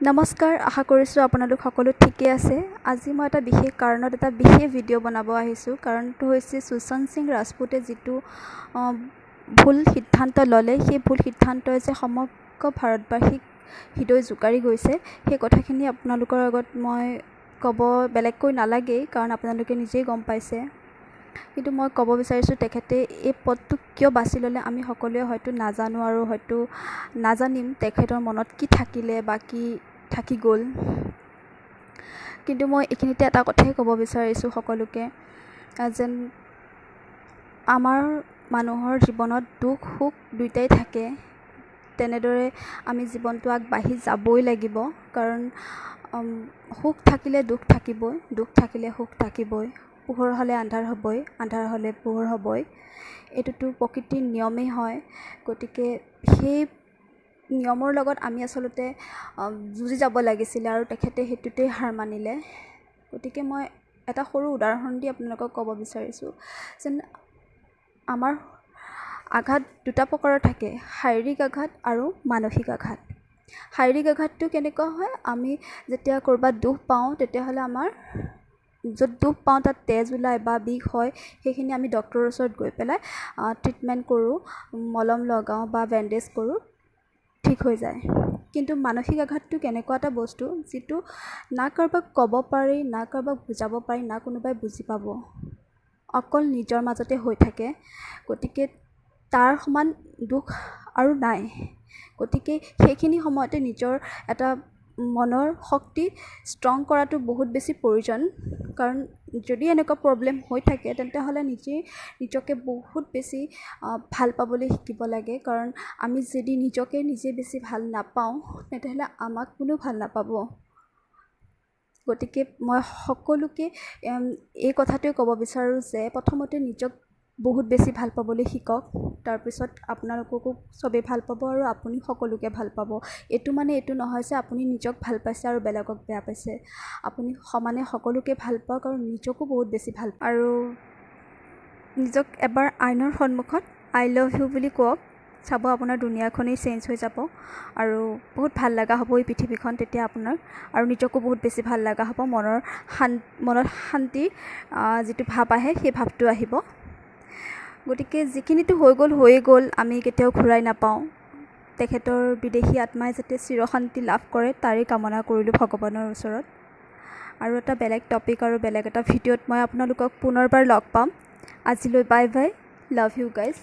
নমস্কাৰ, আশা কৰিছোঁ আপোনালোক সকলো ঠিকে আছে। আজি মই এটা বিশেষ কাৰণত এটা বিশেষ ভিডিঅ' বনাব আহিছোঁ। কাৰণটো হৈছে সুশান্ত সিং ৰাজপুতে যিটো ভুল সিদ্ধান্ত ল'লে, সেই ভুল সিদ্ধান্তই যে সমগ্ৰ ভাৰতবাসীক হৃদয় জোকাৰি গৈছে, সেই কথাখিনি আপোনালোকৰ আগত মই ক'ব বেলেগকৈ নালাগেই, কাৰণ আপোনালোকে নিজেই গম পাইছে। কিন্তু মই ক'ব বিচাৰিছোঁ, তেখেতে এই পথটো কিয় বাছি ল'লে আমি সকলোৱে হয়তো নাজানো আৰু হয়তো নাজানিম তেখেতৰ মনত কি থাকিলে বা কি থাকি গ'ল। কিন্তু মই এইখিনিতে এটা কথাই ক'ব বিচাৰিছোঁ সকলোকে, যেন আমাৰ মানুহৰ জীৱনত দুখ সুখ দুয়োটাই থাকে। তেনেদৰে আমি জীৱনটো আগবাঢ়ি যাবই লাগিব, কাৰণ সুখ থাকিলে দুখ থাকিবই, দুখ থাকিলে সুখ থাকিবই, পোহৰ হ'লে আন্ধাৰ হ'বই, আন্ধাৰ হ'লে পোহৰ হ'বই। এইটোতো প্ৰকৃতিৰ নিয়মেই হয়। গতিকে সেই নিয়মৰ লগত আমি আচলতে যুঁজি যাব লাগিছিলে আৰু তেখেতে সেইটোতেই হাৰ মানিলে। গতিকে মই এটা সৰু উদাহৰণ দি আপোনালোকক ক'ব বিচাৰিছোঁ, যেন আমাৰ আঘাত দুটা প্ৰকাৰৰ থাকে, শাৰীৰিক আঘাত আৰু মানসিক আঘাত। শাৰীৰিক আঘাতটো কেনেকুৱা হয়, আমি যেতিয়া ক'ৰবাত দুখ পাওঁ তেতিয়াহ'লে আমাৰ য'ত দুখ পাওঁ তাত তেজ ওলায় বা বিষ হয়, সেইখিনি আমি ডক্টৰৰ ওচৰত গৈ পেলাই ট্ৰিটমেণ্ট কৰোঁ, মলম লগাওঁ বা বেণ্ডেজ কৰোঁ, ঠিক হৈ যায়। কিন্তু মানসিক আঘাতটো কেনেকুৱা এটা বস্তু, যিটো না কাৰোবাক ক'ব পাৰি, না কাৰোবাক বুজাব পাৰি, না কোনোবাই বুজি পাব, অকল নিজৰ মাজতে হৈ থাকে। গতিকে তাৰ সমান দুখ আৰু নাই। গতিকে সেইখিনি সময়তে নিজৰ এটা মনৰ শক্তি ষ্ট্ৰং কৰাটো বহুত বেছি প্ৰয়োজন। কাৰণ যদি এনেকুৱা প্ৰব্লেম হৈ থাকে তেন্তে নিজকে বহুত বেছি ভাল পাবলৈ শিকিব লাগে। কাৰণ আমি যদি নিজকে নিজে বেছি ভাল নাপাওঁ তেতিয়াহ'লে আমাক কোনো ভাল নাপাব। গতিকে মই সকলোকে এই কথাটোৱে ক'ব বিচাৰোঁ যে প্ৰথমতে নিজক বহুত বেছি ভাল পাবলৈ শিকক, তাৰপিছত আপোনালোককো চবেই ভাল পাব আৰু আপুনি সকলোকে ভাল পাব। এইটো নহয় যে আপুনি নিজক ভাল পাইছে আৰু বেলেগক বেয়া পাইছে। আপুনি সমানে সকলোকে ভাল পাওক আৰু নিজকো বহুত বেছি ভাল পাওক। আৰু নিজক এবাৰ আইনৰ সন্মুখত আই লাভ ইউ বুলি কওক, চাব আপোনাৰ দুনিয়াখনেই চেঞ্জ হৈ যাব আৰু বহুত ভাল লগা হ'ব এই পৃথিৱীখন তেতিয়া আপোনাৰ, আৰু নিজকো বহুত বেছি ভাল লগা হ'ব। মনত শান্তি যিটো ভাৱ আহে সেই ভাৱটো আহিব। গতিকে যিখিনিতো হৈ গ'ল হৈয়ে গ'ল, আমি কেতিয়াও ঘূৰাই নাপাওঁ। তেখেতৰ বিদেহী আত্মাই যাতে চিৰশান্তি লাভ কৰে তাৰেই কামনা কৰিলোঁ ভগৱানৰ ওচৰত। আৰু এটা বেলেগ টপিক আৰু বেলেগ এটা ভিডিঅ'ত মই আপোনালোকক পুনৰবাৰ লগ পাম। আজিলৈ bye bye, love you guys.